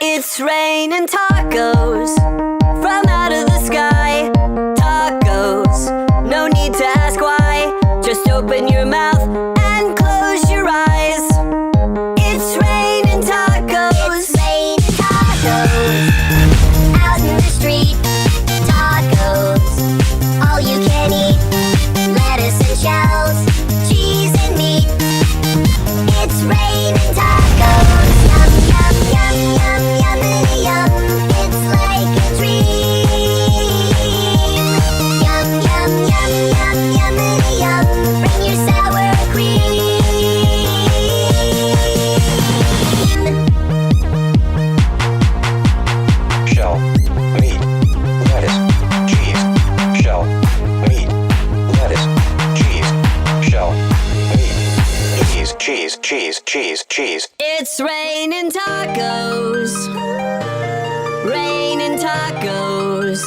It's raining tacos from out of the sky. Tacos, no need to ask why. Just open your mouth and close your eyes. It's raining tacos. It's raining tacos out in the street. Tacos, all you can eat. Lettuce and shells, cheese and meat. It's raining tacos. Yum, yum, yum, yum, yummity yum. It's like a dream. Yum, yum, yum, yum, yummity yum. Bring your sour cream. Shell, meat, lettuce, cheese. Shell, meat, lettuce, cheese. Shell, meat, cheese. It's raining tacos. Raining tacos.